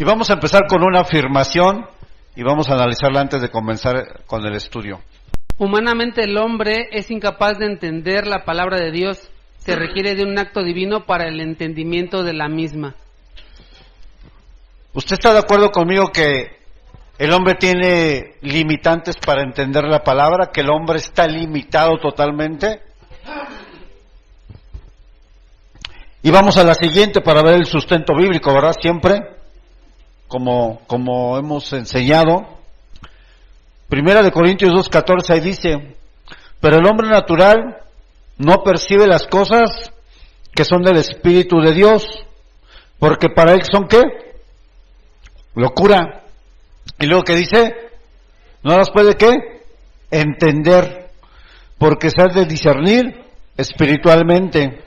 vamos a empezar con una afirmación y vamos a analizarla antes de comenzar con el estudio. Humanamente el hombre es incapaz de entender la palabra de Dios. Se requiere de un acto divino para el entendimiento de la misma. ¿Usted está de acuerdo conmigo que el hombre tiene limitantes para entender la palabra? ¿Que el hombre está limitado totalmente? Y vamos a la siguiente para ver el sustento bíblico, ¿verdad? Siempre, como hemos enseñado. Primera de Corintios 2:14, ahí dice: pero el hombre natural no percibe las cosas que son del Espíritu de Dios, porque para él son ¿qué? Locura. Y luego que dice, no las puede ¿qué? Entender, porque se ha de discernir espiritualmente.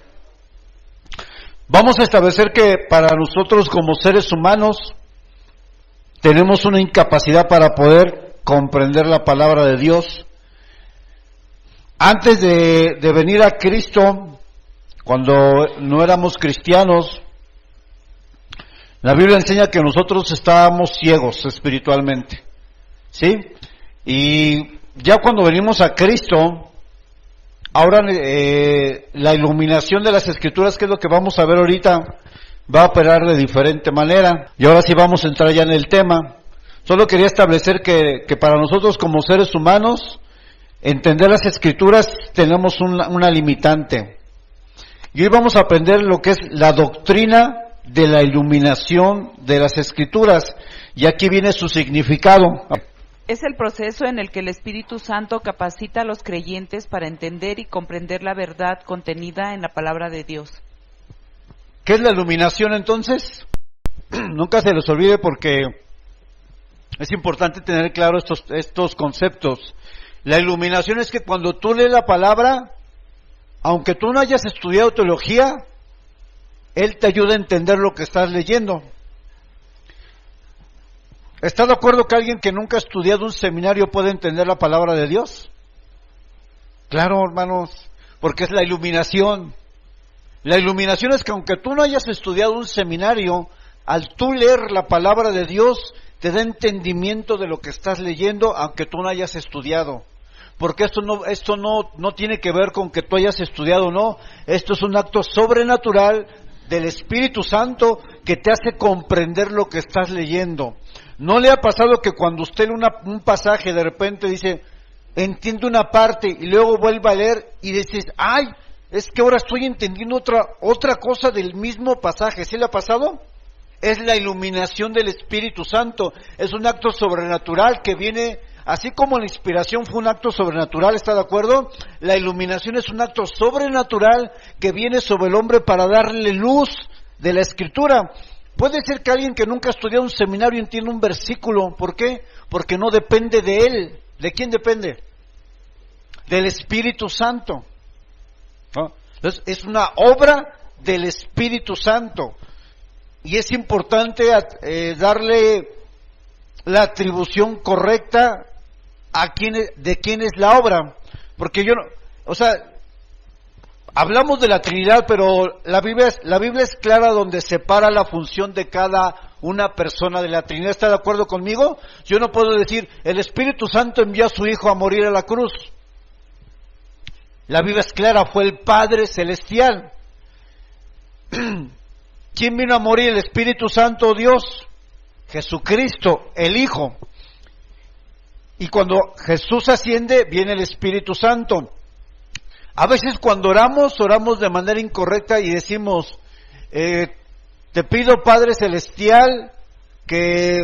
Vamos a establecer que para nosotros como seres humanos tenemos una incapacidad para poder comprender la palabra de Dios. Antes de venir a Cristo, cuando no éramos cristianos, la Biblia enseña que nosotros estábamos ciegos espiritualmente, ¿sí? Y ya cuando venimos a Cristo, ahora la iluminación de las Escrituras, que es lo que vamos a ver ahorita, va a operar de diferente manera. Y ahora sí vamos a entrar ya en el tema. Solo quería establecer que para nosotros como seres humanos, entender las Escrituras tenemos una limitante. Y hoy vamos a aprender lo que es la doctrina de la iluminación de las Escrituras. Y aquí viene su significado. Es el proceso en el que el Espíritu Santo capacita a los creyentes para entender y comprender la verdad contenida en la palabra de Dios. ¿Qué es la iluminación entonces? Nunca se les olvide, porque es importante tener claro estos conceptos. La iluminación es que cuando tú lees la palabra, aunque tú no hayas estudiado teología, Él te ayuda a entender lo que estás leyendo. ¿Está de acuerdo que alguien que nunca ha estudiado un seminario puede entender la palabra de Dios? Claro, hermanos, porque es la iluminación. La iluminación es que aunque tú no hayas estudiado un seminario, al tú leer la palabra de Dios, te da entendimiento de lo que estás leyendo, aunque tú no hayas estudiado. Porque esto no tiene que ver con que tú hayas estudiado o no. Esto es un acto sobrenatural del Espíritu Santo que te hace comprender lo que estás leyendo. ¿No le ha pasado que cuando usted lee un pasaje de repente dice, entiende una parte y luego vuelve a leer y dices, ay, es que ahora estoy entendiendo otra cosa del mismo pasaje? ¿Sí le ha pasado? Es la iluminación del Espíritu Santo. Es un acto sobrenatural que viene, así como la inspiración fue un acto sobrenatural, ¿está de acuerdo? La iluminación es un acto sobrenatural que viene sobre el hombre para darle luz de la Escritura. Puede ser que alguien que nunca ha estudiado un seminario entienda un versículo. ¿Por qué? Porque no depende de él. ¿De quién depende? Del Espíritu Santo, ¿no? Entonces, es una obra del Espíritu Santo. Y es importante darle la atribución correcta de quién es la obra. Porque hablamos de la Trinidad, pero la Biblia es clara donde separa la función de cada una persona de la Trinidad. ¿Está de acuerdo conmigo? Yo no puedo decir, el Espíritu Santo envió a su Hijo a morir a la cruz. La Biblia es clara, fue el Padre Celestial. ¿Quién vino a morir? ¿El Espíritu Santo o Dios? Jesucristo, el Hijo. Y cuando Jesús asciende, viene el Espíritu Santo. A veces cuando oramos de manera incorrecta y decimos, te pido, Padre Celestial, que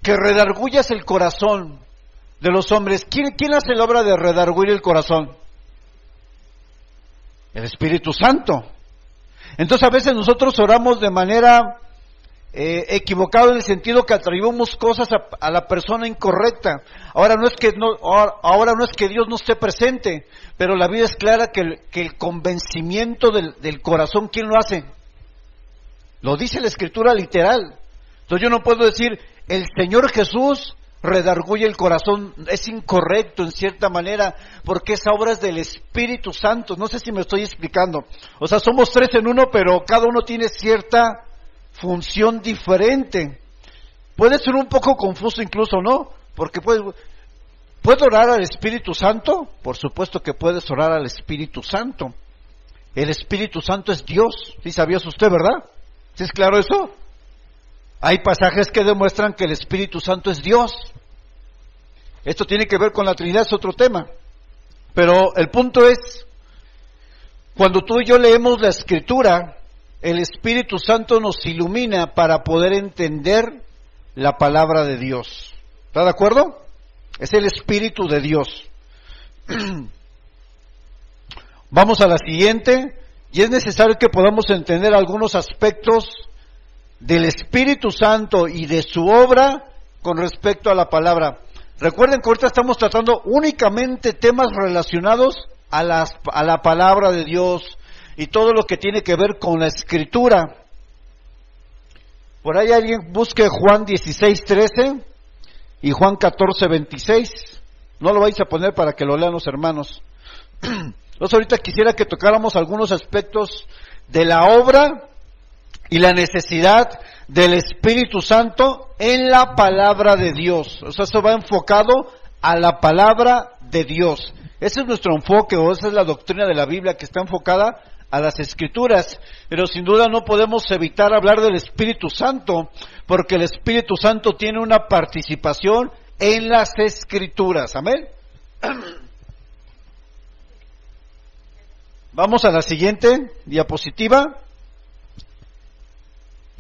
redargullas el corazón de los hombres. ¿Quién hace la obra de redarguir el corazón? El Espíritu Santo. Entonces a veces nosotros oramos de manera equivocada, en el sentido que atribuimos cosas a la persona incorrecta. Ahora no es que Dios no esté presente, pero la Biblia es clara que el convencimiento del corazón, ¿quién lo hace? Lo dice la Escritura literal. Entonces yo no puedo decir, el Señor Jesús redarguye el corazón. Es incorrecto en cierta manera, porque esa obra es del Espíritu Santo. No sé si me estoy explicando. O sea, somos tres en uno, pero cada uno tiene cierta función diferente. Puede ser un poco confuso incluso, ¿no? Porque ¿puedo orar al Espíritu Santo? Por supuesto que puedes orar al Espíritu Santo. El Espíritu Santo es Dios. ¿Sí sabías usted, verdad? ¿Sí es claro eso? Hay pasajes que demuestran que el Espíritu Santo es Dios. Esto tiene que ver con la Trinidad, es otro tema. Pero el punto es, cuando tú y yo leemos la Escritura, el Espíritu Santo nos ilumina para poder entender la palabra de Dios. ¿Está de acuerdo? Es el Espíritu de Dios. Vamos a la siguiente, y es necesario que podamos entender algunos aspectos del Espíritu Santo y de su obra con respecto a la palabra. Recuerden que ahorita estamos tratando únicamente temas relacionados a la palabra de Dios y todo lo que tiene que ver con la Escritura. Por ahí alguien busque Juan 16:13 y Juan 14:26. No lo vais a poner para que lo lean los hermanos. Entonces ahorita quisiera que tocáramos algunos aspectos de la obra y la necesidad del Espíritu Santo en la palabra de Dios. O sea, eso va enfocado a la palabra de Dios. Ese es nuestro enfoque, o esa es la doctrina de la Biblia, que está enfocada a las Escrituras. Pero sin duda no podemos evitar hablar del Espíritu Santo, porque el Espíritu Santo tiene una participación en las Escrituras. Amén. Vamos a la siguiente diapositiva.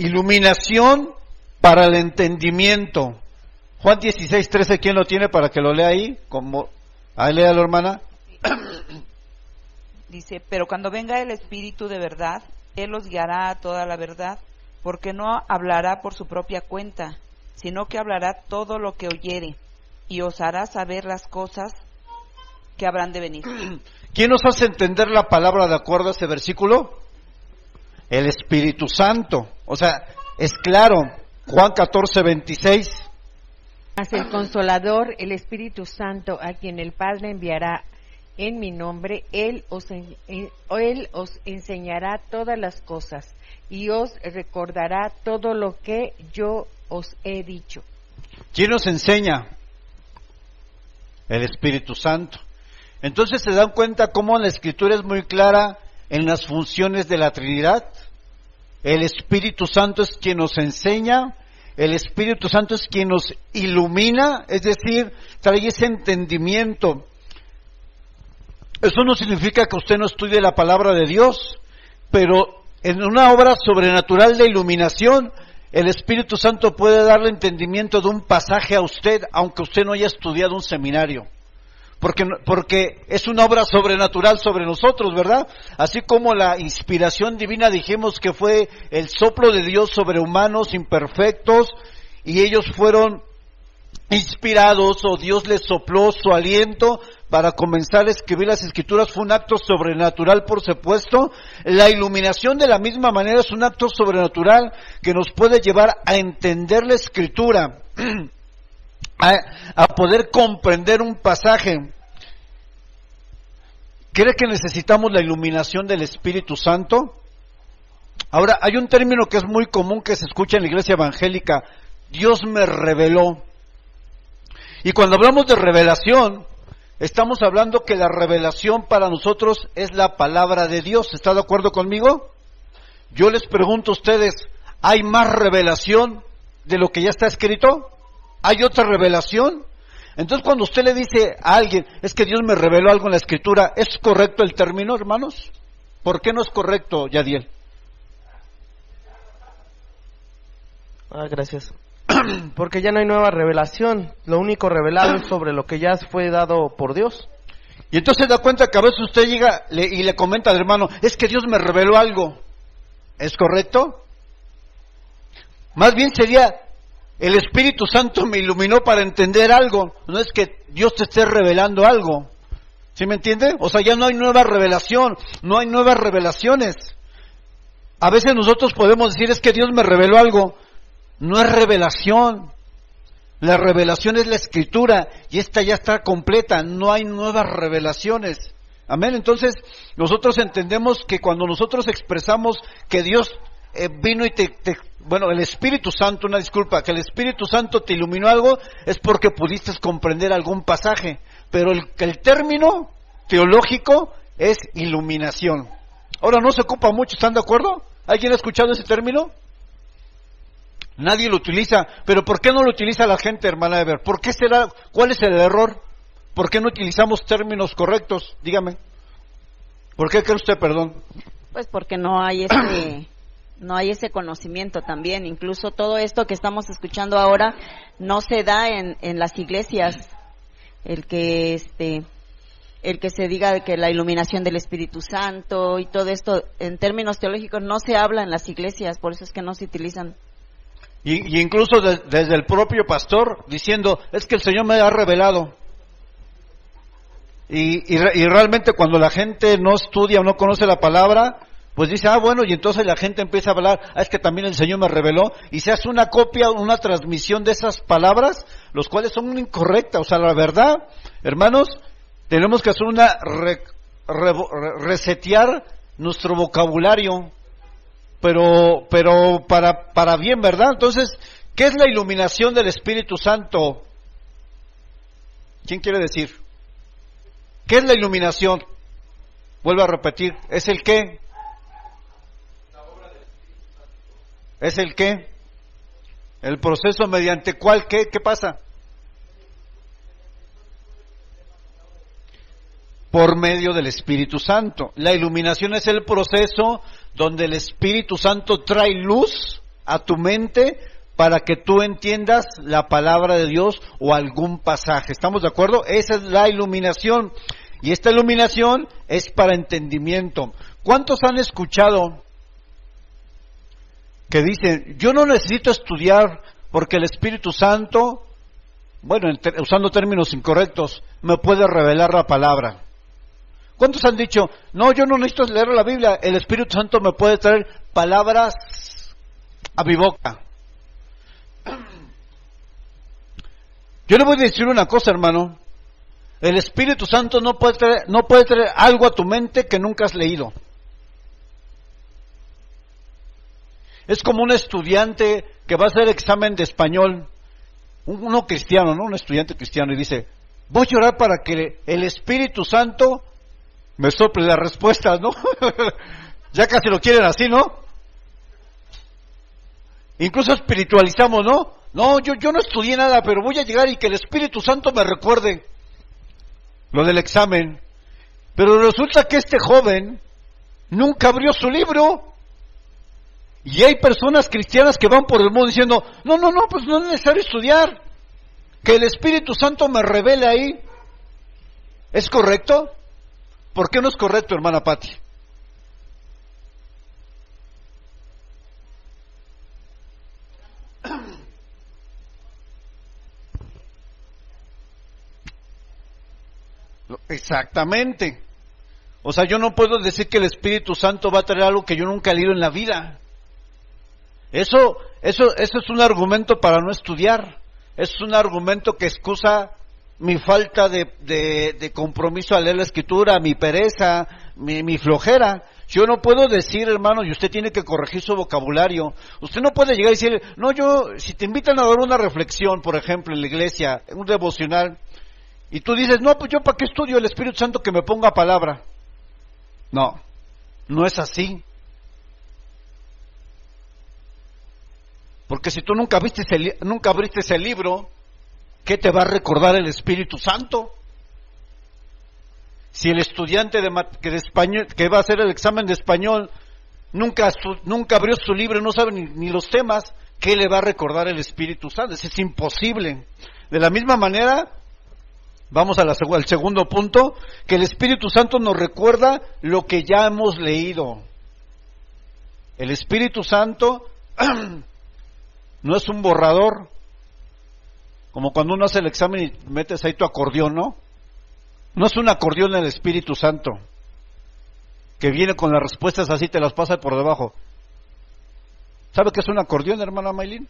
Iluminación para el entendimiento. Juan 16:13, ¿quién lo tiene para que lo lea ahí? Ahí léalo, hermana. Dice, pero cuando venga el Espíritu de verdad, Él os guiará a toda la verdad, porque no hablará por su propia cuenta, sino que hablará todo lo que oyere, y os hará saber las cosas que habrán de venir. ¿Quién nos hace entender la palabra de acuerdo a ese versículo? El Espíritu Santo. O sea, es claro, Juan 14:26. Mas el Consolador, el Espíritu Santo, a quien el Padre enviará en mi nombre, Él os enseñará todas las cosas y os recordará todo lo que yo os he dicho. ¿Quién nos enseña? El Espíritu Santo. Entonces, ¿se dan cuenta cómo la Escritura es muy clara en las funciones de la Trinidad? El Espíritu Santo es quien nos enseña, el Espíritu Santo es quien nos ilumina, es decir, trae ese entendimiento. Eso no significa que usted no estudie la palabra de Dios, pero en una obra sobrenatural de iluminación, el Espíritu Santo puede darle entendimiento de un pasaje a usted, aunque usted no haya estudiado un seminario. Porque es una obra sobrenatural sobre nosotros, ¿verdad? Así como la inspiración divina dijimos que fue el soplo de Dios sobre humanos imperfectos, y ellos fueron inspirados, o Dios les sopló su aliento para comenzar a escribir las Escrituras. Fue un acto sobrenatural, por supuesto. La iluminación de la misma manera es un acto sobrenatural que nos puede llevar a entender la Escritura, a poder comprender un pasaje. ¿Cree que necesitamos la iluminación del Espíritu Santo? Ahora, hay un término que es muy común que se escucha en la iglesia evangélica: Dios me reveló. Y cuando hablamos de revelación, estamos hablando que la revelación para nosotros es la palabra de Dios. ¿Está de acuerdo conmigo? Yo les pregunto a ustedes, ¿hay más revelación de lo que ya está escrito? ¿Hay otra revelación? Entonces, cuando usted le dice a alguien, es que Dios me reveló algo en la Escritura, ¿es correcto el término, hermanos? ¿Por qué no es correcto, Yadiel? Gracias. Porque ya no hay nueva revelación. Lo único revelado es sobre lo que ya fue dado por Dios. Y entonces se da cuenta que a veces usted llega y le comenta al hermano, es que Dios me reveló algo. ¿Es correcto? Más bien sería, el Espíritu Santo me iluminó para entender algo. No es que Dios te esté revelando algo. ¿Sí me entiende? O sea, ya no hay nueva revelación, no hay nuevas revelaciones. A veces nosotros podemos decir, es que Dios me reveló algo. No es revelación. La revelación es la Escritura, y esta ya está completa, no hay nuevas revelaciones. Amén. Entonces, nosotros entendemos que cuando nosotros expresamos que Dios vino y bueno, el Espíritu Santo, una disculpa, que el Espíritu Santo te iluminó algo, es porque pudiste comprender algún pasaje, pero el término teológico es iluminación. Ahora no se ocupa mucho, ¿están de acuerdo? ¿Alguien ha escuchado ese término? Nadie lo utiliza, pero ¿por qué no lo utiliza la gente, hermana Ever? ¿Por qué será? ¿Cuál es el error? ¿Por qué no utilizamos términos correctos? Dígame. ¿Por qué cree usted, perdón? Pues porque no hay ese conocimiento también. Incluso todo esto que estamos escuchando ahora no se da en las iglesias. El que se diga de que la iluminación del Espíritu Santo y todo esto en términos teológicos no se habla en las iglesias, por eso es que no se utilizan. Y incluso desde el propio pastor diciendo, es que el Señor me ha revelado. Y realmente cuando la gente no estudia o no conoce la palabra, pues dice, bueno, y entonces la gente empieza a hablar, es que también el Señor me reveló, y se hace una copia, una transmisión de esas palabras, los cuales son incorrectas. O sea, la verdad, hermanos, tenemos que hacer resetear nuestro vocabulario, pero para bien, ¿verdad? Entonces, ¿qué es la iluminación del Espíritu Santo? ¿Quién quiere decir? ¿Qué es la iluminación? Vuelvo a repetir, ¿es el qué? ¿Es el qué? El proceso mediante cuál, ¿qué pasa? Por medio del Espíritu Santo. La iluminación es el proceso donde el Espíritu Santo trae luz a tu mente para que tú entiendas la palabra de Dios o algún pasaje. ¿Estamos de acuerdo? Esa es la iluminación. Y esta iluminación es para entendimiento. ¿Cuántos han escuchado que dicen, yo no necesito estudiar porque el Espíritu Santo, bueno, usando términos incorrectos, me puede revelar la palabra? ¿Cuántos han dicho, no, yo no necesito leer la Biblia, el Espíritu Santo me puede traer palabras a mi boca? Yo le voy a decir una cosa, hermano. El Espíritu Santo no puede traer algo a tu mente que nunca has leído. Es como un estudiante que va a hacer examen de español, uno cristiano, ¿no? Un estudiante cristiano, y dice, voy a orar para que el Espíritu Santo me sople las respuestas, ¿no? Ya casi lo quieren así, ¿no? Incluso espiritualizamos, ¿no? No, yo no estudié nada, pero voy a llegar y que el Espíritu Santo me recuerde lo del examen. Pero resulta que este joven nunca abrió su libro. Y hay personas cristianas que van por el mundo diciendo, no, pues no es necesario estudiar, que el Espíritu Santo me revele ahí. ¿Es correcto? ¿Por qué no es correcto, hermana Patti? Exactamente. O sea, yo no puedo decir que el Espíritu Santo va a traer algo que yo nunca he leído en la vida. Eso es un argumento para no estudiar. Es un argumento que excusa mi falta de compromiso a leer la Escritura, mi pereza, mi flojera. Yo no puedo decir, hermano, y usted tiene que corregir su vocabulario. Usted no puede llegar y decir, no, si te invitan a dar una reflexión, por ejemplo, en la iglesia, un devocional, y tú dices, no, pues yo para qué estudio el Espíritu Santo que me ponga palabra. No es así. Porque si tú nunca abriste ese libro, ¿qué te va a recordar el Espíritu Santo? Si el estudiante de español que va a hacer el examen de español nunca abrió su libro, no sabe ni los temas, ¿qué le va a recordar el Espíritu Santo? Eso es imposible. De la misma manera, vamos al segundo punto, que el Espíritu Santo nos recuerda lo que ya hemos leído. El Espíritu Santo no es un borrador, como cuando uno hace el examen y metes ahí tu acordeón, ¿no? No es un acordeón el Espíritu Santo, que viene con las respuestas así, te las pasa por debajo. ¿Sabe qué es un acordeón, hermana Maylin?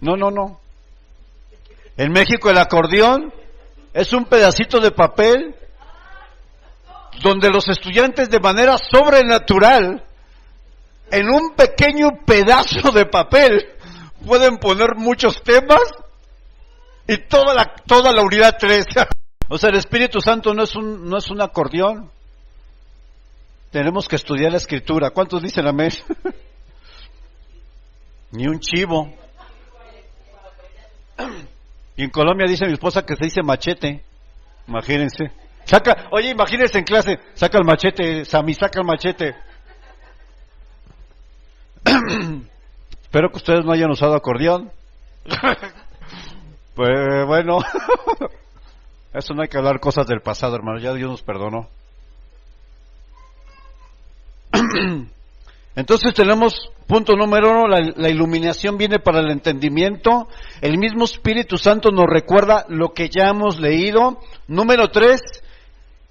No. En México el acordeón es un pedacito de papel donde los estudiantes de manera sobrenatural en un pequeño pedazo de papel pueden poner muchos temas y toda la unidad 3. O sea, el Espíritu Santo no es un acordeón. Tenemos que estudiar la Escritura. ¿Cuántos dicen amén? Ni un chivo. Y en Colombia dice mi esposa que se dice machete. Imagínense. Imagínense en clase, saca el machete, Sammy, saca el machete. Espero que ustedes no hayan usado acordeón. Pues bueno, eso no hay que hablar cosas del pasado, hermano, ya Dios nos perdonó. Entonces tenemos punto número 1, la iluminación viene para el entendimiento. El mismo Espíritu Santo nos recuerda lo que ya hemos leído. Número 3,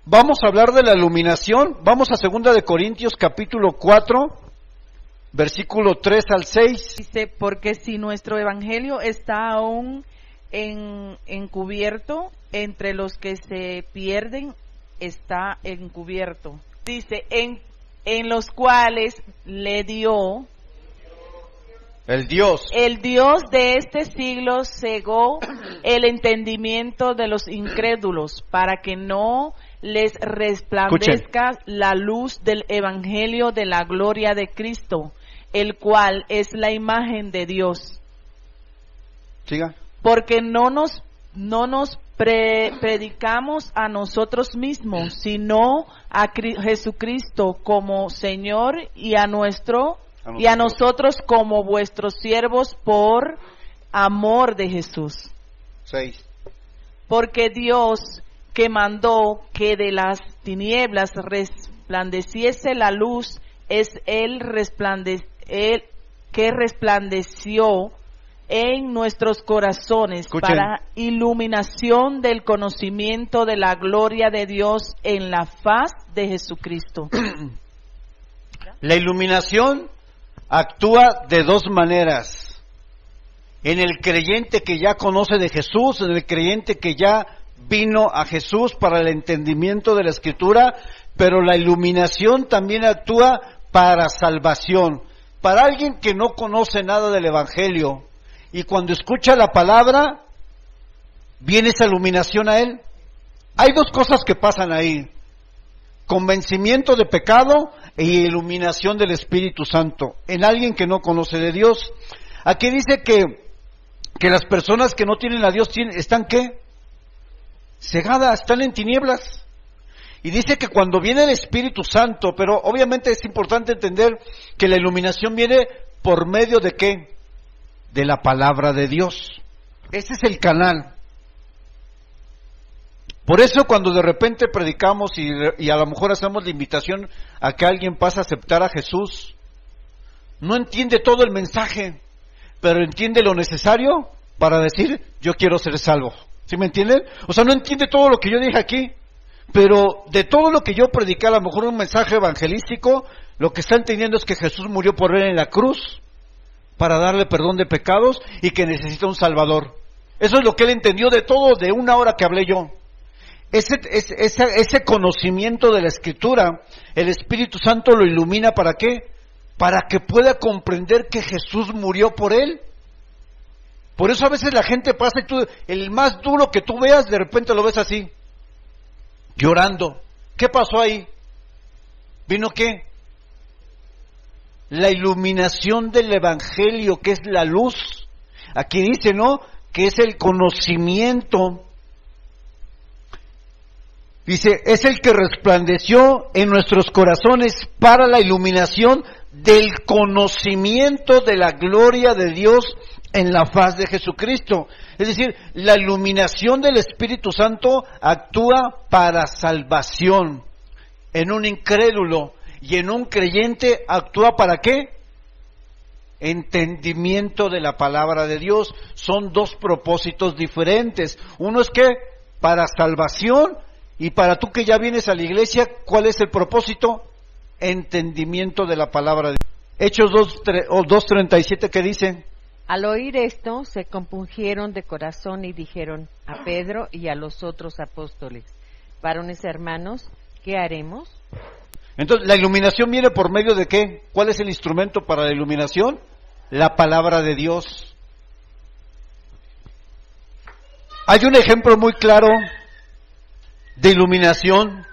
vamos a hablar de la iluminación. Vamos a 2 de Corintios capítulo 4, versículo 3 al 6. Dice, porque si nuestro evangelio está aún encubierto, entre los que se pierden está encubierto. Dice, en los cuales le dio el Dios de este siglo cegó el entendimiento de los incrédulos, para que no les resplandezca la luz del evangelio de la gloria de Cristo, el cual es la imagen de Dios. Siga. Porque no nos predicamos a nosotros mismos, sino a Jesucristo como Señor y a nosotros como vuestros siervos por amor de Jesús. 6. Porque Dios, que mandó que de las tinieblas resplandeciese la luz, es el que resplandeció en nuestros corazones. Escuchen. Para iluminación del conocimiento de la gloria de Dios en la faz de Jesucristo. La iluminación actúa de dos maneras: en el creyente que ya conoce de Jesús, en el creyente que ya vino a Jesús para el entendimiento de la Escritura, pero la iluminación también actúa para salvación. Para alguien que no conoce nada del Evangelio, y cuando escucha la palabra, viene esa iluminación a él. Hay dos cosas que pasan ahí: convencimiento de pecado e iluminación del Espíritu Santo en alguien que no conoce de Dios. Aquí dice que las personas que no tienen a Dios están ¿qué? Cegadas, están en tinieblas. Y dice que cuando viene el Espíritu Santo, pero obviamente es importante entender que la iluminación viene por medio de ¿qué? De la palabra de Dios. Ese es el canal. Por eso cuando de repente predicamos y a lo mejor hacemos la invitación a que alguien pase a aceptar a Jesús, no entiende todo el mensaje, pero entiende lo necesario para decir, yo quiero ser salvo. ¿Sí me entienden? O sea, no entiende todo lo que yo dije aquí, pero de todo lo que yo prediqué, a lo mejor un mensaje evangelístico, lo que está entendiendo es que Jesús murió por él en la cruz para darle perdón de pecados y que necesita un Salvador. Eso es lo que él entendió de todo, de una hora que hablé yo. Ese conocimiento de la Escritura, el Espíritu Santo lo ilumina, ¿para qué? Para que pueda comprender que Jesús murió por él. Por eso a veces la gente pasa y el más duro que tú veas, de repente lo ves así, llorando. ¿Qué pasó ahí? ¿Vino qué? La iluminación del Evangelio, que es la luz. Aquí dice, ¿no?, que es el conocimiento. Dice, es el que resplandeció en nuestros corazones para la iluminación del conocimiento de la gloria de Dios en la faz de Jesucristo. Es decir, la iluminación del Espíritu Santo actúa para salvación en un incrédulo, y en un creyente actúa ¿para qué? Entendimiento de la palabra de Dios. Son dos propósitos diferentes. Uno es que para salvación, y para tú que ya vienes a la iglesia, ¿cuál es el propósito? Entendimiento de la palabra de Dios. Hechos 2:37, ¿qué dice? Al oír esto, se compungieron de corazón y dijeron a Pedro y a los otros apóstoles: varones hermanos, ¿qué haremos? Entonces, ¿la iluminación viene por medio de qué? ¿Cuál es el instrumento para la iluminación? La palabra de Dios. Hay un ejemplo muy claro de iluminación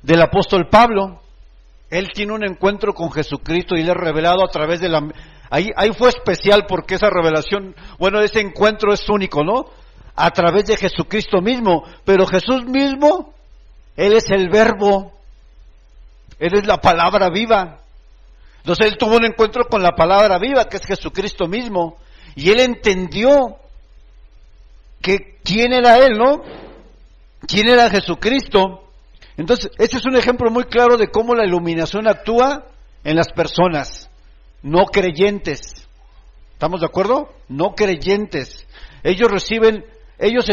del apóstol Pablo. Él tiene un encuentro con Jesucristo y le es revelado a través de la... Ahí fue especial porque esa revelación, bueno, ese encuentro es único, ¿no? A través de Jesucristo mismo. Pero Jesús mismo, Él es el verbo. Él es la palabra viva. Entonces Él tuvo un encuentro con la palabra viva, que es Jesucristo mismo. Y Él entendió que quién era Él, ¿no? ¿Quién era Jesucristo? Entonces, este es un ejemplo muy claro de cómo la iluminación actúa en las personas no creyentes. ¿Estamos de acuerdo? No creyentes. Ellos reciben, ellos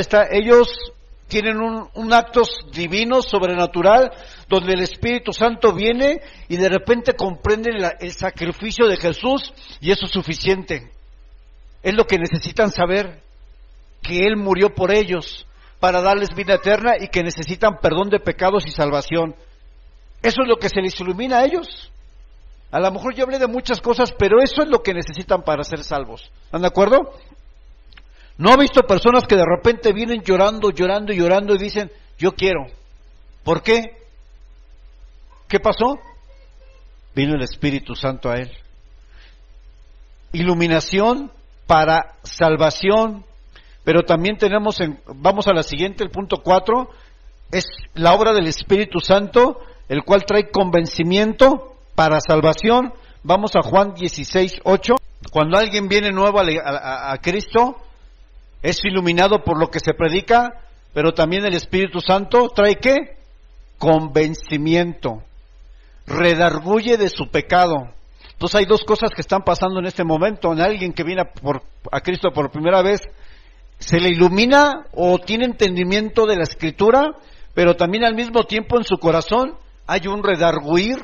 tienen un acto divino, sobrenatural, donde el Espíritu Santo viene y de repente comprenden el sacrificio de Jesús y eso es suficiente. Es lo que necesitan saber, que Él murió por ellos para darles vida eterna y que necesitan perdón de pecados y salvación. Eso es lo que se les ilumina a ellos. A lo mejor yo hablé de muchas cosas, pero eso es lo que necesitan para ser salvos. ¿Están de acuerdo? ¿No ha visto personas que de repente vienen llorando y dicen, yo quiero? ¿Por qué? ¿Qué pasó? Vino el Espíritu Santo a él. Iluminación para salvación. Pero también tenemos, vamos a la siguiente, el punto 4, es la obra del Espíritu Santo, el cual trae convencimiento para salvación. Vamos a Juan 16:8. Cuando alguien viene nuevo a Cristo, es iluminado por lo que se predica, pero también el Espíritu Santo trae ¿qué? Convencimiento. Redarguye de su pecado. Entonces hay dos cosas que están pasando en este momento. En alguien que viene a Cristo por primera vez, se le ilumina o tiene entendimiento de la Escritura, pero también al mismo tiempo en su corazón hay un redarguir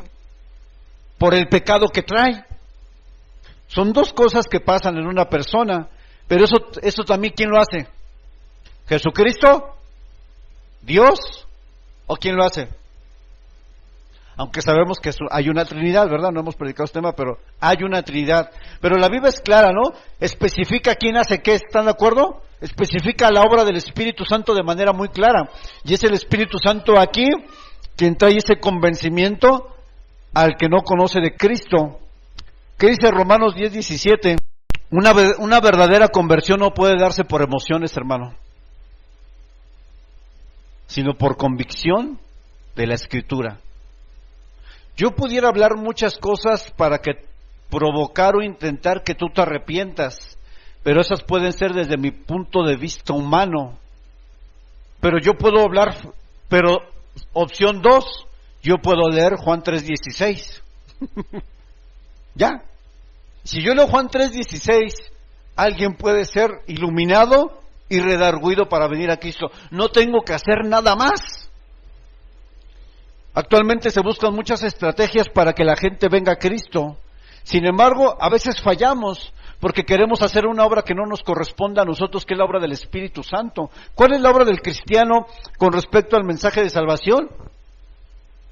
por el pecado que trae. Son dos cosas que pasan en una persona, pero eso también ¿quién lo hace? ¿Jesucristo? ¿Dios? ¿O quién lo hace? Aunque sabemos que hay una Trinidad, ¿verdad? No hemos predicado este tema, pero hay una Trinidad. Pero la Biblia es clara, ¿no? Especifica quién hace qué, ¿están de acuerdo? Especifica la obra del Espíritu Santo de manera muy clara. Y es el Espíritu Santo aquí quien trae ese convencimiento al que no conoce de Cristo. ¿Qué dice Romanos 10:17? Una verdadera conversión no puede darse por emociones, hermano, sino por convicción de la Escritura. Yo pudiera hablar muchas cosas para que provocar o intentar que tú te arrepientas, pero esas pueden ser desde mi punto de vista humano. Pero yo puedo hablar, pero opción 2, yo puedo leer Juan 3:16. Ya. Si yo leo Juan 3:16, alguien puede ser iluminado y redarguido para venir a Cristo. No tengo que hacer nada más. Actualmente se buscan muchas estrategias para que la gente venga a Cristo. Sin embargo, a veces fallamos porque queremos hacer una obra que no nos corresponde a nosotros, que es la obra del Espíritu Santo. ¿Cuál es la obra del cristiano con respecto al mensaje de salvación?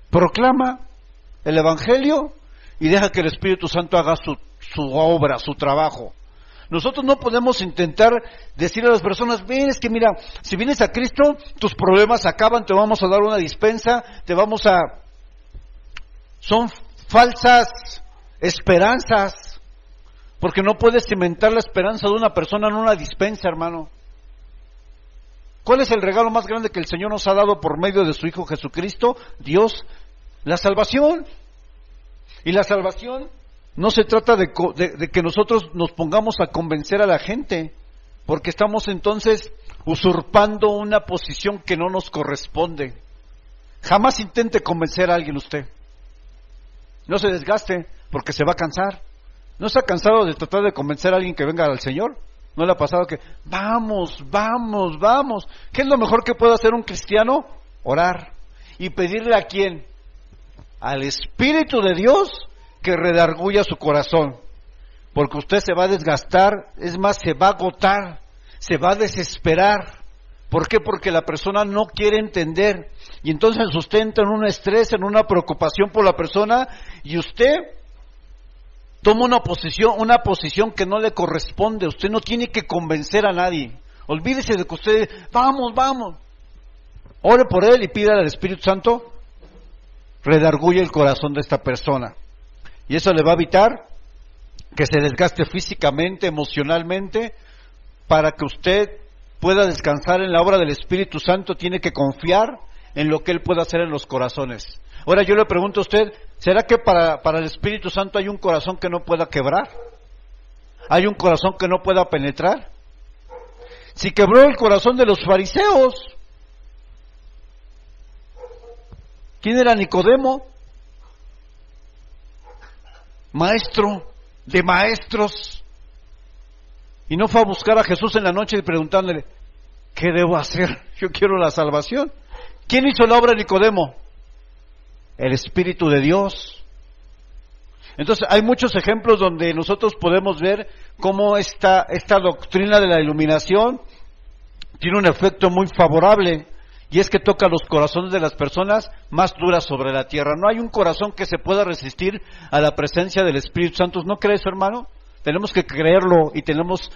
Proclama el Evangelio y deja que el Espíritu Santo haga su obra, su trabajo. Nosotros no podemos intentar decirle a las personas, ven, es que mira, si vienes a Cristo, tus problemas acaban, te vamos a dar una dispensa, Son falsas esperanzas, porque no puedes cimentar la esperanza de una persona en una dispensa, hermano. ¿Cuál es el regalo más grande que el Señor nos ha dado por medio de su Hijo Jesucristo? Dios, la salvación. Y la salvación no se trata de que nosotros nos pongamos a convencer a la gente, porque estamos entonces usurpando una posición que no nos corresponde. Jamás intente convencer a alguien usted. No se desgaste, porque se va a cansar. ¿No está cansado de tratar de convencer a alguien que venga al Señor? ¿No le ha pasado que vamos? ¿Qué es lo mejor que puede hacer un cristiano? Orar. ¿Y pedirle a quién? Al Espíritu de Dios que redarguya su corazón, porque usted se va a desgastar, es más, se va a agotar, se va a desesperar, ¿Por qué? Porque la persona no quiere entender. Y entonces usted entra en un estrés, en una preocupación por la persona, y usted toma una posición que no le corresponde. Usted no tiene que convencer a nadie. Olvídese de que usted, vamos. Ore por él y pida al Espíritu Santo redarguye el corazón de esta persona. Y eso le va a evitar que se desgaste físicamente, emocionalmente, para que usted pueda descansar en la obra del Espíritu Santo. Tiene que confiar en lo que Él puede hacer en los corazones. Ahora yo le pregunto a usted, ¿será que para el Espíritu Santo hay un corazón que no pueda quebrar? ¿Hay un corazón que no pueda penetrar? Si quebró el corazón de los fariseos, ¿quién era Nicodemo? Maestro de maestros. Y no fue a buscar a Jesús en la noche y preguntándole, ¿qué debo hacer? Yo quiero la salvación. ¿Quién hizo la obra de Nicodemo? El Espíritu de Dios. Entonces hay muchos ejemplos donde nosotros podemos ver cómo esta doctrina de la iluminación tiene un efecto muy favorable, y es que toca los corazones de las personas más duras sobre la tierra. No hay un corazón que se pueda resistir a la presencia del Espíritu Santo. ¿No crees, hermano? Tenemos que creerlo y tenemos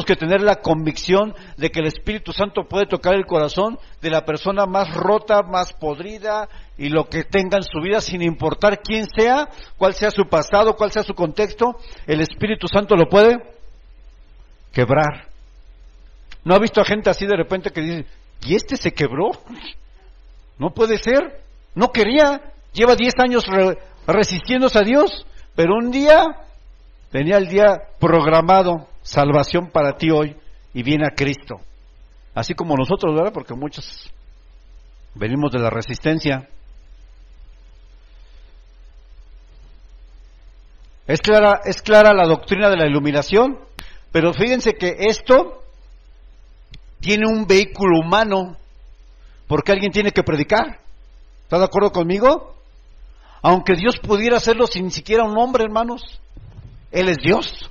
que tener la convicción de que el Espíritu Santo puede tocar el corazón de la persona más rota, más podrida, y lo que tenga en su vida, sin importar quién sea, cuál sea su pasado, cuál sea su contexto, el Espíritu Santo lo puede quebrar. ¿No ha visto a gente así de repente que dice, ¿y este se quebró? No puede ser, no quería, lleva 10 años resistiéndose a Dios, pero un día venía el día programado, salvación para ti hoy, y viene a Cristo. Así como nosotros, ¿verdad? Porque muchos venimos de la resistencia. Es clara la doctrina de la iluminación, pero fíjense que esto tiene un vehículo humano, porque alguien tiene que predicar. ¿Está de acuerdo conmigo? Aunque Dios pudiera hacerlo sin ni siquiera un hombre, hermanos, Él es Dios.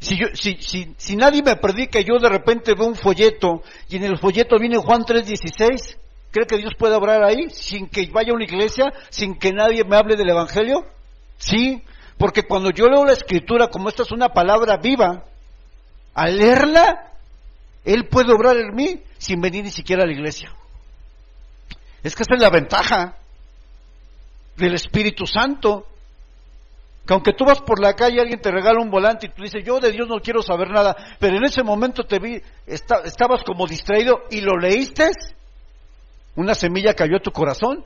Si nadie me predica y yo de repente veo un folleto y en el folleto viene Juan 3:16, ¿cree que Dios puede obrar ahí sin que vaya a una iglesia, sin que nadie me hable del Evangelio? Sí, porque cuando yo leo la Escritura, como esta es una palabra viva, al leerla, Él puede obrar en mí sin venir ni siquiera a la iglesia. Es que esta es la ventaja del Espíritu Santo. Que aunque tú vas por la calle, alguien te regala un volante y tú dices, yo de Dios no quiero saber nada, pero en ese momento te vi, estabas como distraído y lo leíste, una semilla cayó a tu corazón.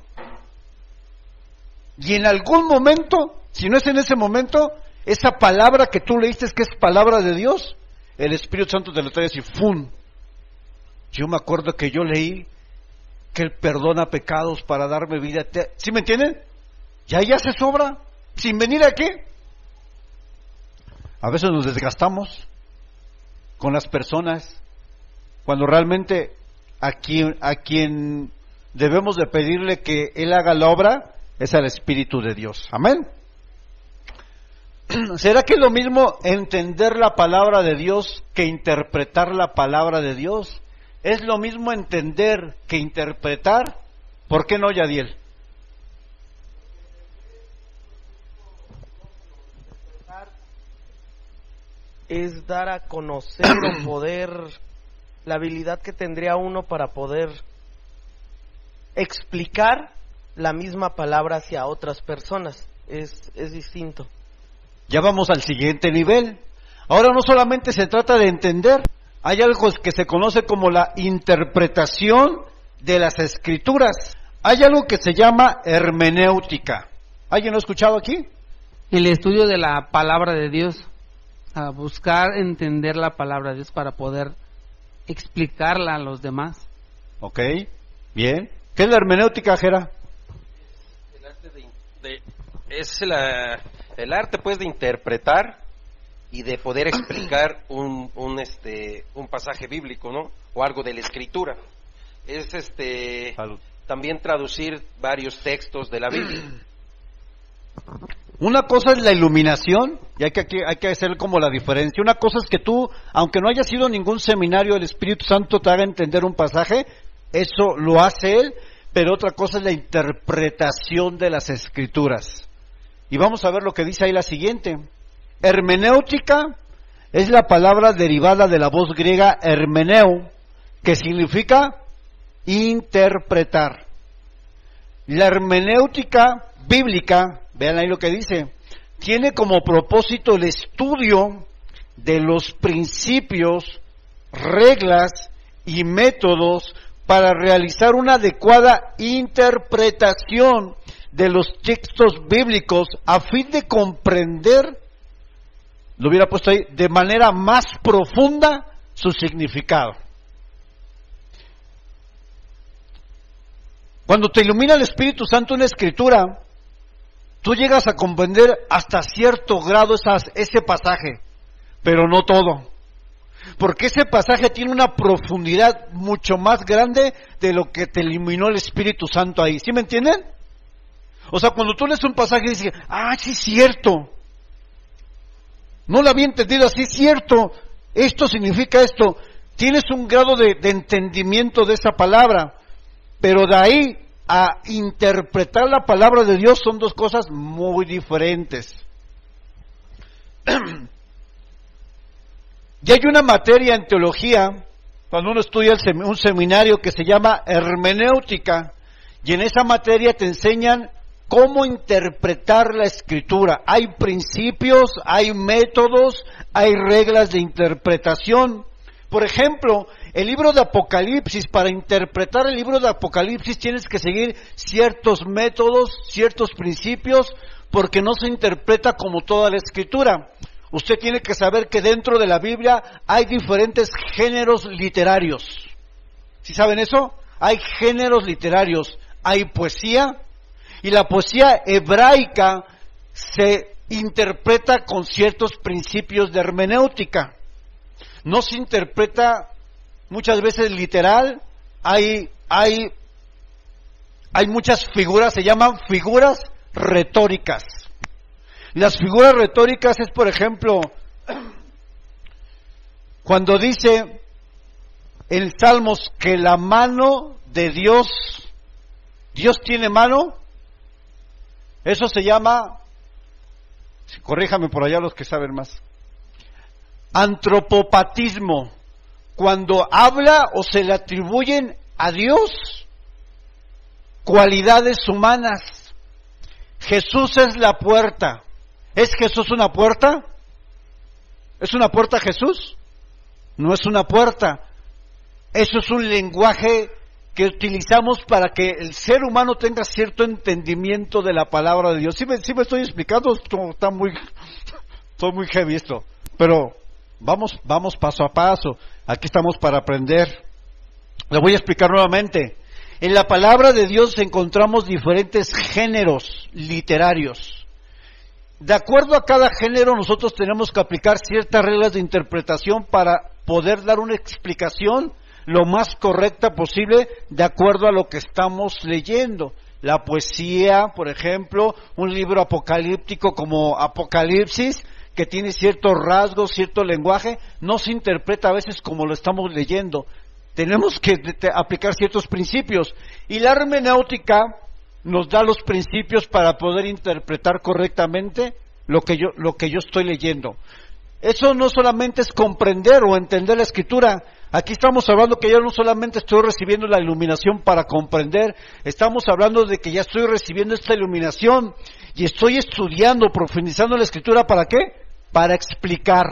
Y en algún momento, si no es en ese momento, esa palabra que tú leíste, que es palabra de Dios, el Espíritu Santo te lo trae así, ¡fum! Yo me acuerdo que yo leí que Él perdona pecados para darme vida eterna. ¿Sí me entienden? Ya se sobra. ¿Sin venir a qué? A veces nos desgastamos con las personas, cuando realmente a quien debemos de pedirle que Él haga la obra es al Espíritu de Dios. Amén. ¿Será que es lo mismo entender la palabra de Dios que interpretar la palabra de Dios? ¿Es lo mismo entender que interpretar? ¿Por qué no, Yadiel? Es dar a conocer o poder, la habilidad que tendría uno para poder explicar la misma palabra hacia otras personas. Es distinto. Ya vamos al siguiente nivel. Ahora no solamente se trata de entender, hay algo que se conoce como la interpretación de las Escrituras. Hay algo que se llama hermenéutica. ¿Alguien lo ha escuchado aquí? El estudio de la palabra de Dios, a buscar entender la palabra de Dios para poder explicarla a los demás. Ok, bien. ¿Qué es la hermenéutica, Jera? El arte es el arte, pues, de interpretar y de poder explicar un pasaje bíblico, ¿no? O algo de la Escritura. Es también traducir varios textos de la Biblia. Una cosa es la iluminación, y hay que hacer como la diferencia. Una cosa es que tú, aunque no hayas ido a ningún seminario, el Espíritu Santo te haga entender un pasaje, eso lo hace Él, pero otra cosa es la interpretación de las Escrituras. Y vamos a ver lo que dice ahí la siguiente. Hermenéutica es la palabra derivada de la voz griega hermeneu, que significa interpretar. La hermenéutica bíblica, vean ahí lo que dice, tiene como propósito el estudio de los principios, reglas y métodos para realizar una adecuada interpretación de los textos bíblicos a fin de comprender, lo hubiera puesto ahí, de manera más profunda su significado. Cuando te ilumina el Espíritu Santo en la Escritura, tú llegas a comprender hasta cierto grado ese pasaje, pero no todo. Porque ese pasaje tiene una profundidad mucho más grande de lo que te iluminó el Espíritu Santo ahí. ¿Sí me entienden? O sea, cuando tú lees un pasaje y dices, sí es cierto. No lo había entendido así, es cierto. Esto significa esto. Tienes un grado de entendimiento de esa palabra. Pero de ahí a interpretar la palabra de Dios son dos cosas muy diferentes. Y hay una materia en teología, cuando uno estudia un seminario que se llama hermenéutica, y en esa materia te enseñan cómo interpretar la Escritura. Hay principios, hay métodos, hay reglas de interpretación. Por ejemplo, el libro de Apocalipsis, para interpretar el libro de Apocalipsis tienes que seguir ciertos métodos, ciertos principios, porque no se interpreta como toda la Escritura. Usted tiene que saber que dentro de la Biblia hay diferentes géneros literarios. ¿Sí saben eso? Hay géneros literarios, hay poesía, y la poesía hebraica se interpreta con ciertos principios de hermenéutica. No se interpreta muchas veces literal, hay muchas figuras, se llaman figuras retóricas. Las figuras retóricas es, por ejemplo, cuando dice en Salmos que la mano de Dios tiene mano, eso se llama, corríjame por allá los que saben más, antropopatismo, cuando habla o se le atribuyen a Dios cualidades humanas. Jesús es la puerta. ¿Es Jesús una puerta? ¿Es una puerta Jesús? No es una puerta. Eso es un lenguaje que utilizamos para que el ser humano tenga cierto entendimiento de la palabra de Dios. ¿Sí me estoy explicando? Está muy heavy esto. Pero vamos paso a paso. Aquí estamos para aprender. Le voy a explicar nuevamente. En la palabra de Dios encontramos diferentes géneros literarios. De acuerdo a cada género, nosotros tenemos que aplicar ciertas reglas de interpretación para poder dar una explicación lo más correcta posible de acuerdo a lo que estamos leyendo. La poesía, por ejemplo, un libro apocalíptico como Apocalipsis, que tiene ciertos rasgos, cierto lenguaje, no se interpreta a veces como lo estamos leyendo. Tenemos que aplicar ciertos principios. Y la hermenéutica nos da los principios para poder interpretar correctamente lo que yo estoy leyendo. Eso no solamente es comprender o entender la Escritura. Aquí estamos hablando que yo no solamente estoy recibiendo la iluminación para comprender, estamos hablando de que ya estoy recibiendo esta iluminación y estoy estudiando, profundizando la Escritura. ¿Para qué? Para explicar.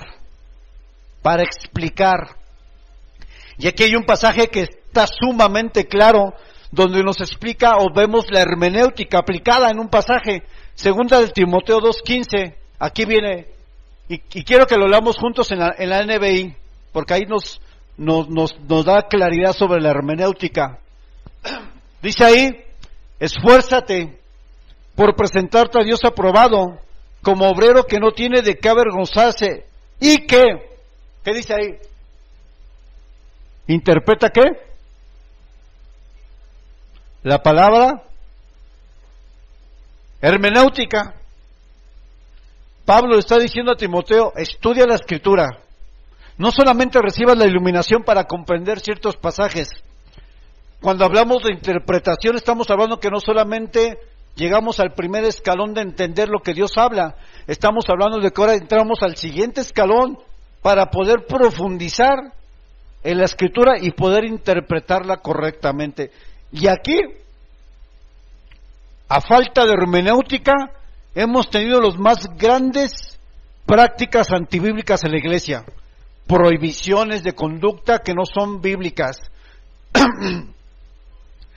Y aquí hay un pasaje que está sumamente claro, donde nos explica o vemos la hermenéutica aplicada en un pasaje. Segunda de Timoteo 2:15, aquí viene, y quiero que lo leamos juntos en la NBI, porque ahí nos da claridad sobre la hermenéutica. Dice ahí, esfuérzate por presentarte a Dios aprobado, como obrero que no tiene de qué avergonzarse, y que, ¿qué dice ahí? ¿Interpreta qué? La palabra hermenéutica. Pablo le está diciendo a Timoteo, estudia la Escritura. No solamente recibas la iluminación para comprender ciertos pasajes. Cuando hablamos de interpretación, estamos hablando que no solamente llegamos al primer escalón de entender lo que Dios habla, estamos hablando de que ahora entramos al siguiente escalón para poder profundizar en la Escritura y poder interpretarla correctamente. Y aquí, a falta de hermenéutica, hemos tenido las más grandes prácticas antibíblicas en la iglesia, prohibiciones de conducta que no son bíblicas,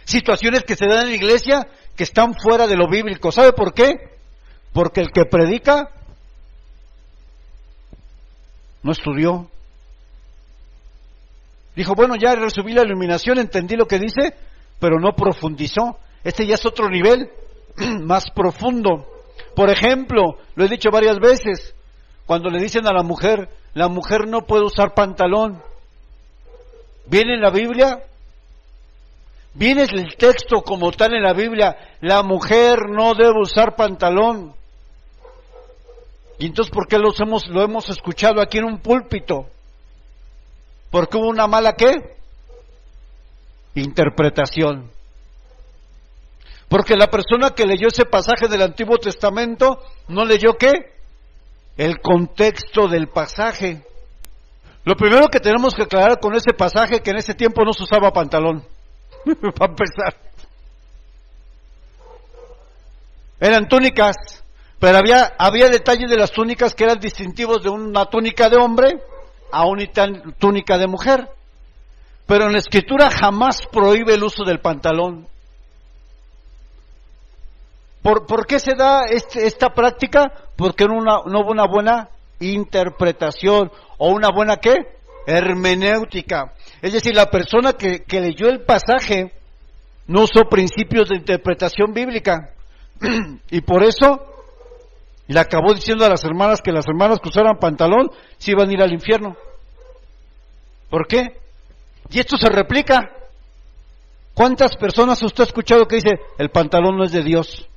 situaciones que se dan en la iglesia que están fuera de lo bíblico. ¿Sabe por qué? Porque el que predica no estudió. Dijo, bueno, ya recibí la iluminación, entendí lo que dice, pero no profundizó. Este ya es otro nivel más profundo. Por ejemplo, lo he dicho varias veces, cuando le dicen a la mujer no puede usar pantalón. ¿Viene en la Biblia? Viene el texto como tal en la Biblia, la mujer no debe usar pantalón. Y entonces, ¿por qué lo hemos escuchado aquí en un púlpito? Porque hubo una mala, ¿qué? Interpretación. Porque la persona que leyó ese pasaje del Antiguo Testamento no leyó, ¿qué? El contexto del pasaje. Lo primero que tenemos que aclarar con ese pasaje, que en ese tiempo no se usaba pantalón. Para empezar. Eran túnicas, pero había detalles de las túnicas que eran distintivos de una túnica de hombre a una túnica de mujer. Pero en la Escritura jamás prohíbe el uso del pantalón. ¿Por qué se da esta práctica? Porque no hubo una buena interpretación o una buena, ¿qué? Hermenéutica. Es decir, la persona que leyó el pasaje no usó principios de interpretación bíblica y por eso le acabó diciendo a las hermanas que las hermanas que usaran pantalón se iban a ir al infierno. ¿Por qué? Y esto se replica. ¿Cuántas personas usted ha escuchado que dice el pantalón no es de Dios?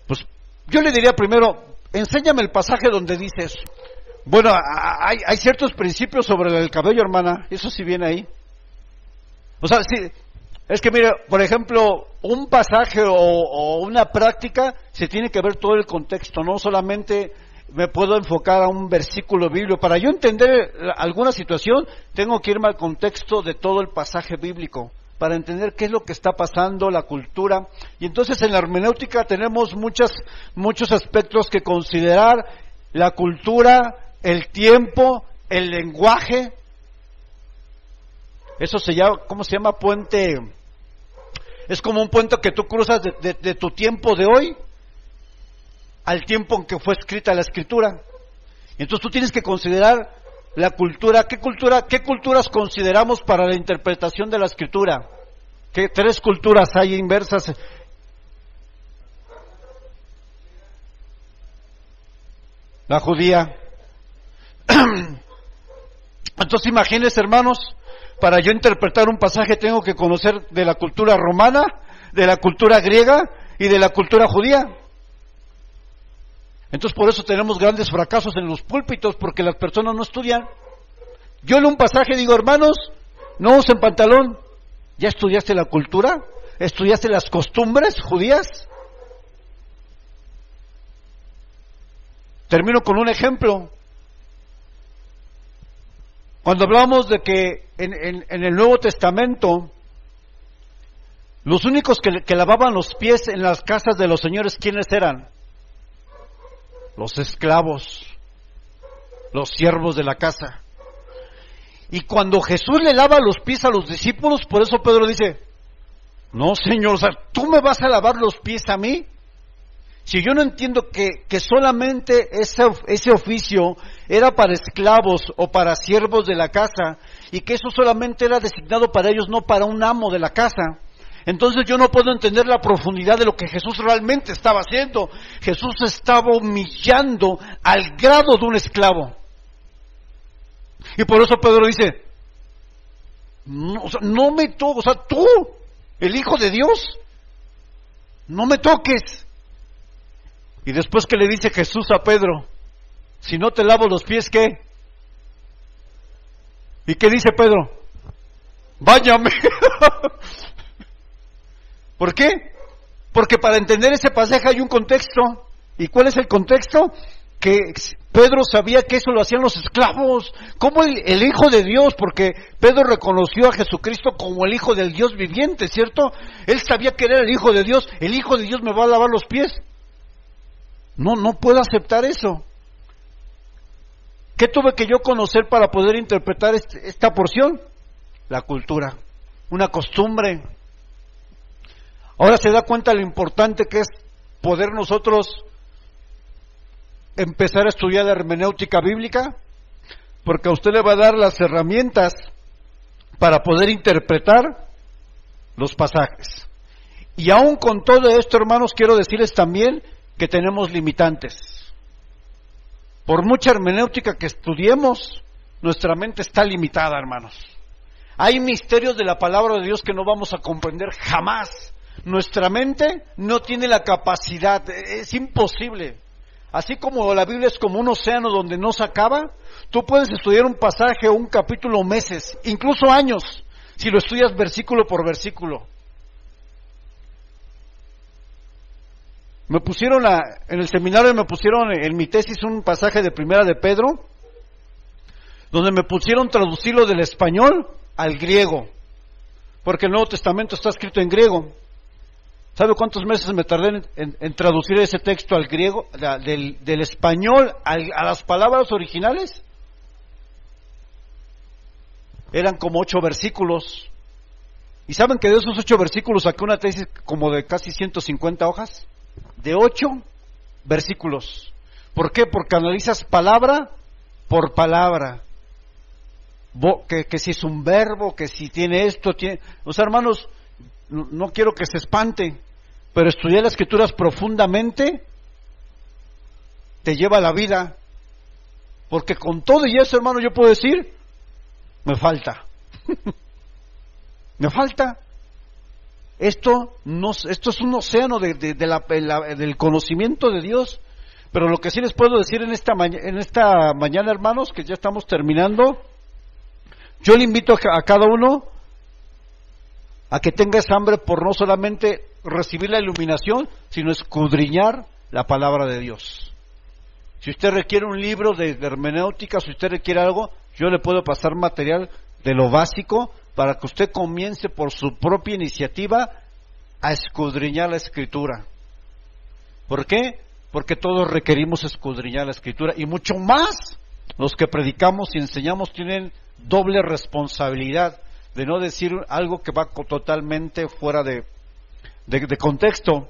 Pues yo le diría primero, enséñame el pasaje donde dice eso. Bueno, hay ciertos principios sobre el cabello, hermana, eso sí viene ahí. O sea, sí, es que mire, por ejemplo, un pasaje o una práctica se tiene que ver todo el contexto, no solamente me puedo enfocar a un versículo bíblico. Para yo entender alguna situación, tengo que irme al contexto de todo el pasaje bíblico, para entender qué es lo que está pasando, la cultura. Y entonces en la hermenéutica tenemos muchos aspectos que considerar: la cultura, el tiempo, el lenguaje. Eso se llama, ¿cómo se llama? Puente. Es como un puente que tú cruzas de tu tiempo de hoy al tiempo en que fue escrita la Escritura. Entonces tú tienes que considerar la cultura. ¿Qué culturas consideramos para la interpretación de la Escritura? ¿Qué 3 culturas hay inversas? La judía. Entonces imagínense, hermanos, para yo interpretar un pasaje tengo que conocer de la cultura romana, de la cultura griega y de la cultura judía. Entonces por eso tenemos grandes fracasos en los púlpitos, porque las personas no estudian. Yo en un pasaje digo, hermanos, no usen pantalón. ¿Ya estudiaste la cultura? ¿Estudiaste las costumbres judías? Termino con un ejemplo. Cuando hablamos de que en el Nuevo Testamento, los únicos que lavaban los pies en las casas de los señores, ¿quiénes eran? Los esclavos, los siervos de la casa. Y cuando Jesús le lava los pies a los discípulos, por eso Pedro dice, no, Señor, o sea, ¿tú me vas a lavar los pies a mí? Si yo no entiendo que solamente ese oficio era para esclavos o para siervos de la casa, y que eso solamente era designado para ellos, no para un amo de la casa, entonces yo no puedo entender la profundidad de lo que Jesús realmente estaba haciendo. Jesús estaba humillando al grado de un esclavo. Y por eso Pedro dice, no, o sea, no me toques, o sea, tú, el Hijo de Dios, no me toques. Y después que le dice Jesús a Pedro, si no te lavo los pies, ¿qué? ¿Y qué dice Pedro? Báñame. ¿Por qué? Porque para entender ese pasaje hay un contexto. ¿Y cuál es el contexto? Que Pedro sabía que eso lo hacían los esclavos. ¿Cómo el Hijo de Dios? Porque Pedro reconoció a Jesucristo como el Hijo del Dios viviente, ¿cierto? Él sabía que era el Hijo de Dios. El Hijo de Dios me va a lavar los pies. No puedo aceptar eso. ¿Qué tuve que yo conocer para poder interpretar esta porción? La cultura, una costumbre. Ahora se da cuenta lo importante que es poder nosotros empezar a estudiar la hermenéutica bíblica, porque a usted le va a dar las herramientas para poder interpretar los pasajes. Y aún con todo esto, hermanos, quiero decirles también que tenemos limitantes. Por mucha hermenéutica que estudiemos, nuestra mente está limitada, hermanos. Hay misterios de la palabra de Dios que no vamos a comprender jamás. Nuestra mente no tiene la capacidad, es imposible. Así como la Biblia es como un océano donde no se acaba, tú puedes estudiar un pasaje o un capítulo meses, incluso años, si lo estudias versículo por versículo. En el seminario me pusieron en mi tesis un pasaje de Primera de Pedro, donde me pusieron traducirlo del español al griego, porque el Nuevo Testamento está escrito en griego. ¿Sabe cuántos meses me tardé en traducir ese texto al griego, del español a las palabras originales? Eran como 8 versículos. ¿Y saben que de esos 8 versículos saqué una tesis como de casi 150 hojas? De 8 versículos. ¿Por qué? Porque analizas palabra por palabra. Que si es un verbo, que si tiene esto, tiene... O sea, hermanos, no quiero que se espante, pero estudiar las Escrituras profundamente te lleva a la vida. Porque con todo y eso, hermano, yo puedo decir, me falta. Me falta. Esto es un océano del conocimiento de Dios. Pero lo que sí les puedo decir en esta mañana, hermanos, que ya estamos terminando, yo le invito a cada uno a que tenga esa hambre por no solamente recibir la iluminación, sino escudriñar la palabra de Dios. Si usted requiere un libro de hermenéutica, si usted requiere algo, yo le puedo pasar material de lo básico para que usted comience por su propia iniciativa a escudriñar la Escritura. ¿Por qué? Porque todos requerimos escudriñar la Escritura, y mucho más los que predicamos y enseñamos tienen doble responsabilidad de no decir algo que va totalmente fuera de contexto.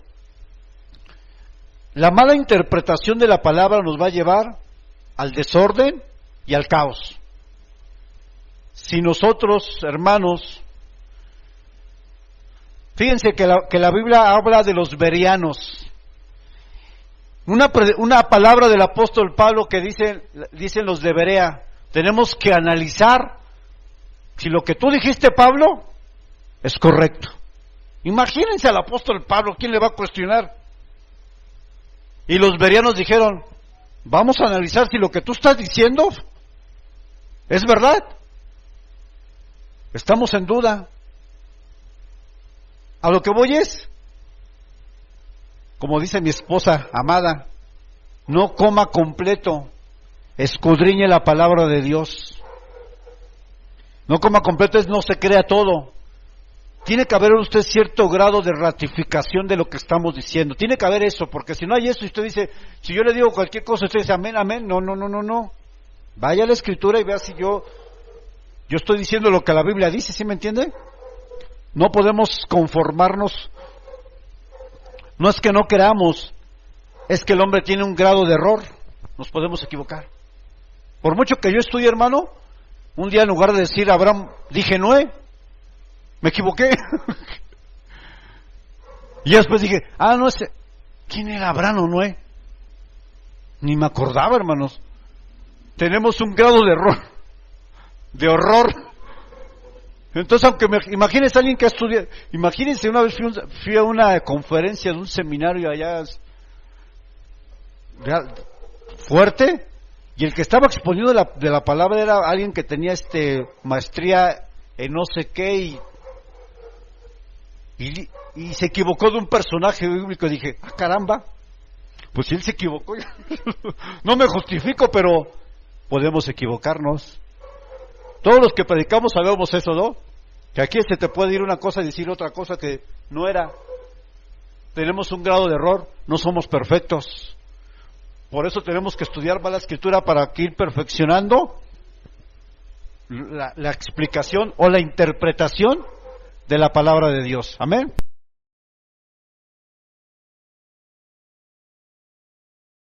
La mala interpretación de la palabra nos va a llevar al desorden y al caos. Si nosotros, hermanos, fíjense que la Biblia habla de los bereanos. Una palabra del apóstol Pablo que dicen los de Berea, tenemos que analizar si lo que tú dijiste, Pablo, es correcto. Imagínense al apóstol Pablo, ¿quién le va a cuestionar? Y los bereanos dijeron, vamos a analizar si lo que tú estás diciendo es verdad. Estamos en duda. A lo que voy es, como dice mi esposa amada, no coma completo, escudriñe la palabra de Dios. No coma completo es no se crea todo. Tiene que haber usted cierto grado de ratificación de lo que estamos diciendo. Tiene que haber eso, porque si no hay eso y usted dice, si yo le digo cualquier cosa, usted dice amén, amén. No. Vaya a la Escritura y vea si yo estoy diciendo lo que la Biblia dice, ¿sí me entiende? No podemos conformarnos. No es que no queramos, es que el hombre tiene un grado de error. Nos podemos equivocar. Por mucho que yo estudie, hermano, un día en lugar de decir Abraham, dije Noé, me equivoqué. Y después dije, no sé, ¿quién era Abraham o Noé? Ni me acordaba, hermanos. Tenemos un grado de error, de horror. Entonces, aunque imagínense a alguien que ha estudiado, imagínense, una vez fui a una conferencia de un seminario allá, fuerte, y el que estaba exponiendo de la palabra era alguien que tenía maestría en no sé qué, y se equivocó de un personaje bíblico. Dije, caramba, pues si él se equivocó, no me justifico, pero podemos equivocarnos. Todos los que predicamos sabemos eso, ¿no? Que aquí se te puede ir una cosa y decir otra cosa que no era. Tenemos un grado de error, no somos perfectos. Por eso tenemos que estudiar más la Escritura para ir perfeccionando la explicación o la interpretación de la palabra de Dios. Amén.